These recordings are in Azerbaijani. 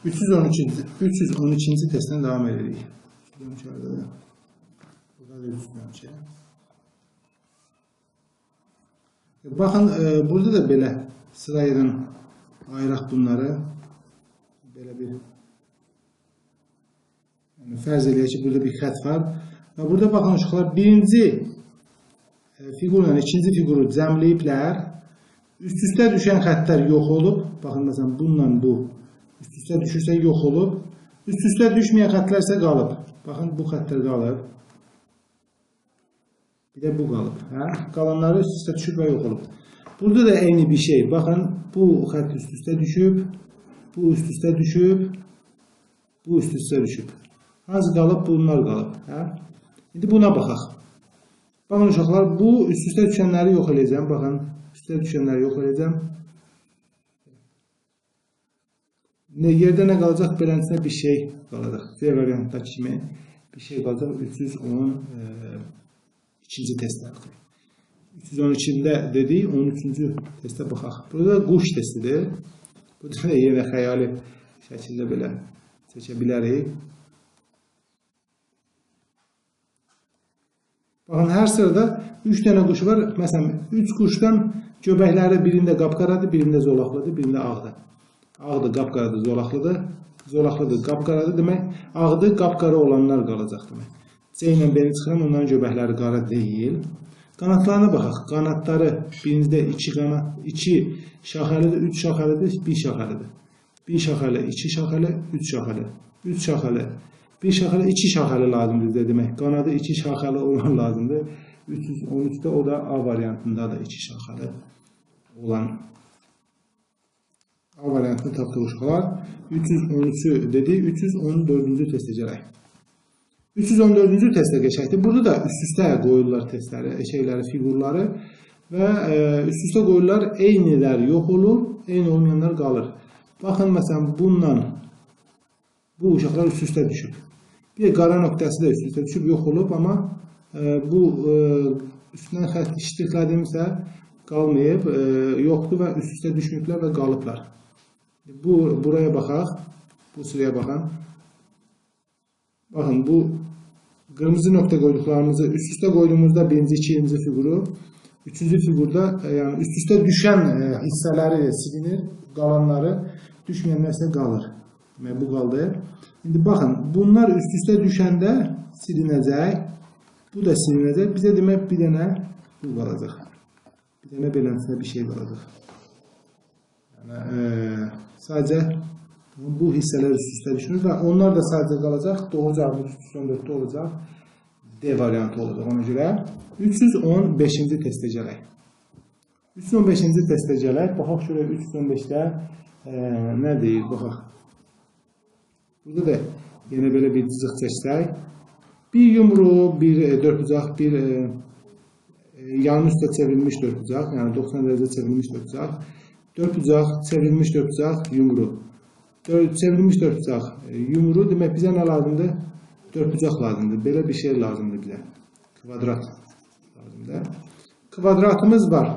312-ci testdən davam edirik. Burada da 312. Baxın, burada da belə sırayla ayıraq bunları. Belə bir fərz eləyək ki, burada bir xət var. Və burada baxın uşaqlar, birinci fiqurla ikinci fiquru cəmləyiblər. Üst-üstə düşən xəttlər yox olub. Baxın, məsələn, bununla bu üst-üstə düşürsə yox olub. Üst-üstə düşməyən xəttlər isə qalıb. Baxın, bu xəttlər qalıb. Bir də bu qalıb. Qalanları üst-üstə düşüb və yox olub. Burada da eyni bir şey. Baxın, bu xətt üst-üstə düşüb. Bu üst-üstə düşüb. Bu üst-üstə düşüb. Hansı qalıb? Bunlar qalıb. İndi buna baxaq. Baxın uşaqlar, bu üst-üstə düşənləri yox edəcəm. Baxın, üst-üstə düşənləri yox edəcəm. Yerdə nə qalacaq? Beləncəsinə bir şey qalacaq. C variantdakı kimi bir şey qalacaq. 312-ci testdə. 312-də dedik, 13-cü testə baxaq. Burada quş testidir. Bu da yenə xəyali şəkildə belə çəkə bilərik. Baxın, hər sırada 3 dənə quş var. Məsələn, 3 quşdan göbəkləri birində qapqaradır, birində zolaqlıdır, birində ağdır. Ağdır, qapqaradır, zolaqlıdır. Zolaqlıdır, qapqaradır. Demək, ağdır, qapqara olanlar qalacaq demək. C ilə B-ni çıxıram, onların göbəkləri qara deyil. Qanatlarına baxaq. Qanatları birində 2 şaxəlidir, 3 şaxəlidir, 1 şaxəlidir. 1 şaxəli, 2 şaxəli, 3 şaxəli, 3 şaxəli, 1 şaxəli, 2 şaxəli lazımdır demək. Qanadı 2 şaxəli olan lazımdır. 313-də o da A variantında da 2 şaxəli olan A variantını tapdıq uşaqlar. 313-ü dedik, 314-cü testə gələk. 314-cü testə geçəkdir. Burada da üst-üstə qoyurlar testləri, fiqurları və üst-üstə qoyurlar eynilər yox olur, eyni olmayanlar qalır. Baxın, məsələn, bununla bu uşaqlar üst-üstə düşüb. Bir də qara nöqtəsi də üst-üstə düşüb, yox olub, amma bu üstündən xətt iştiqlədimsə qalmayıb, yoxdur və üst-üstə düşmüblər və qalıblar. Buraya baxaq, bu sıraya baxın. Baxın, bu qırmızı nöqtə qoyduqlarımızı üst-üstə qoyduğumuzda birinci, ikinci fiquru, üçüncü fiqurda yəni üst-üstə düşən hissələri silinir, qalanları düşməyənlər isə qalır. Demək, bu qaldı. İndi baxın, bunlar üst-üstə düşəndə silinəcək, bu da silinəcək. Bizə demək, bir dənə bu qalacaq. Bir dənə beləncəsinə bir şey qalacaq. Yəni, sadəcə bu hissələr üst-üstə düşünür və onlar da sadəcə qalacaq. Doğru cavabımız 314-də olacaq. D variantı olacaq ona görə. 315-ci testə gələk. 315-ci testə gələk. Baxaq şuraya 315-də nə deyir? Baxaq. Burada da yenə belə bir cızıq çəksək. Bir yumru, bir dörtbucaq, bir yanın üstə çevrilmiş dörtbucaq, yəni 90 dərəcə çevrilmiş dörtbucaq. Dörtbucaq, çevrilmiş dörtbucaq, yumru. Çevrilmiş dörtbucaq, yumru. Demək, bizə nə lazımdır? Dörtbucaq lazımdır. Belə bir şey lazımdır bizə. Kvadrat lazımdır. Kvadratımız var.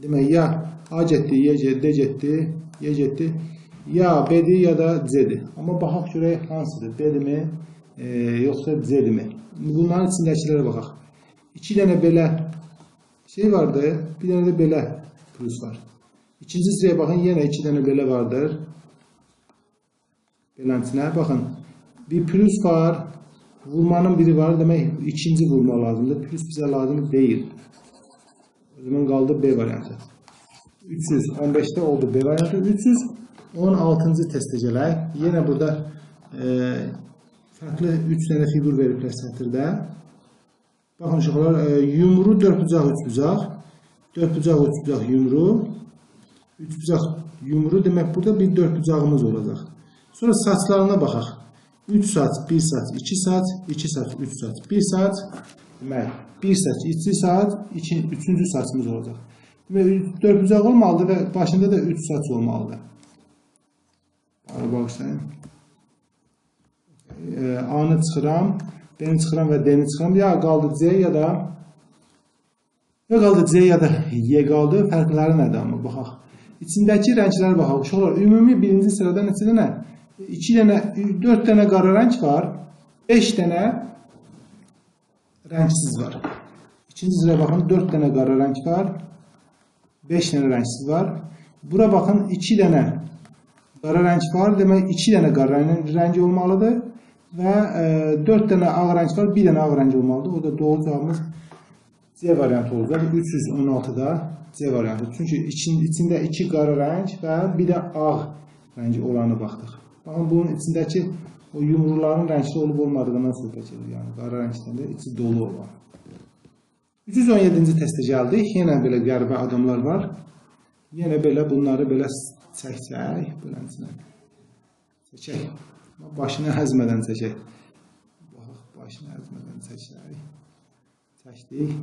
Demək, ya A getdi, Y getdi, D getdi, Y getdi. Ya B'dir, ya da C'dir. Amma baxaq görək hansıdır? B'dir mi, yoxsa C'dir mi? Bunların içindəkilərə baxaq. 2 dənə belə şey vardır, bir dənə də belə plus var. İkinci sıraya baxın, yenə 2 dənə belə vardır. Belənçinə baxın. Bir plus var, vurmanın biri var, demək ikinci vurma lazımdır. Plus bizə lazım deyil. O zaman qaldı B variantı. 315-də oldu B variantı. 316-cı testə gələk. Yenə burada fərqli 3 dənə fiqur veriblər sətirdə. Baxın uşaqlar, yumru, dörtbucaq, üçbucaq. Dörtbucaq, üçbucaq, yumru. Üçbucaq, yumru. Demək, burada bir dörtbucağımız olacaq. Sonra saçlarına baxaq. 3 saç, 1 saç, 2 saç, 2 saç, 3 saç, 1 saç. Demək, 1 saç, 2 saç, 3-cü saçımız olacaq. Demək, dörtbucaq olmalıdır və başında da 3 saç olmalıdır. Bağışlayın. A-nı çıxıram, B-ni çıxıram və D-ni çıxıram. Ya qaldı C ya da Y qaldı. Fərqləri nədir? Amma baxaq. İçindəki rənglərə baxaq. Uşaqlar, ümumi birinci sırada neçə dənə? 2 dənə, 4 dənə qara rəng var. 5 dənə rəngsiz var. İkinci sıraya baxın, 4 dənə qara rəng var. 5 dənə rəngsiz var. Bura baxın, 2 dənə qara rəng var. Demək, 2 dənə qara rəng olmalıdır. Və 4 dənə ağ rəng var, 1 dənə ağ rəng olmalıdır. O da doğru cavabımız C variantı olacaq. 316-da C variantı. Çünki içində 2 qara rəng və bir də ağ rəngi olanı baxdıq. Baxın, bunun içindəki o yumruların rəngli olub olmadığından söhbət edir. Yəni, qara rəngdən də içi dolu olan. 317-ci testə gəldik. Yenə belə qəribə adamlar var. Yenə belə bunları belə çəkək. Belənsinə. Çəkək. Başını əzmədən çəkək. Baxaq, başını əzmədən çəkək. Çəkdik.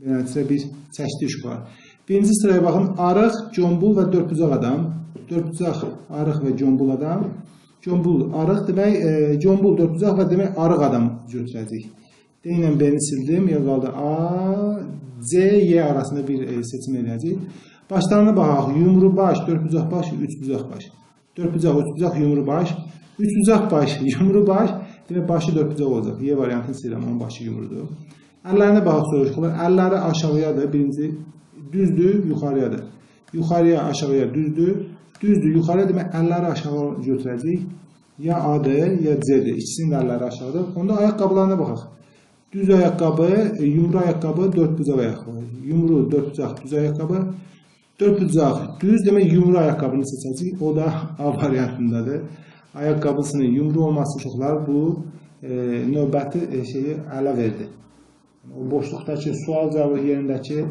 Beləncə bir çəkdi uşaqlar. Birinci sıraya baxın. Arıq, combul və dördbucaq adam. Dördbucaq, arıq və combul adam. Combul, arıq demək, combul, dördbucaq və demək arıq adam götürəcək. D ilə B-ni sildim. Yer qaldı A, C, Y arasında bir seçim edəcək. Başlarına baxaq. Yumru baş, dördbucaq baş, üçbucaq baş. Dördbucaq, üçbucaq, yumru baş. Üçbucaq baş, yumru baş. Demək, başı dördbucaq olacaq. Y variantını siləm, onun başı yumrudur. Əllərinə baxaq soruşurlar. Əlləri aşağıyadır. Birinci düzdür, yuxarıyadır. Yuxarıya, aşağıya düzdür. Düzdür, yuxarıya demək, əlləri aşağı götürəcək. Ya A-dır, ya C-dir. İkisinin də əlləri aşağıdır. Onda ayaqqabılarına baxaq. Düz ayaqqabı, yumru ayaqqabı, dördbucaq ayaqqabı. Yumru, dördbucaq, düz ayaqqabı. Dördbucaq, düz demək, yumru ayaqqabını seçəcək. O da A variantındadır. Ayaqqabısının yumru olması uşaqlar bu növbəti şeyi ələ verdi. O boşluqdakı sual cavabı yerindəki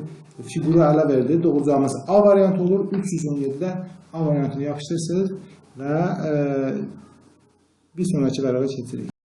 fiquru ələ verdi. Doğru cavabımız A variantı olur. 317-də A variantını yapışdırsınız və bir sonraki vərəqə keçirik.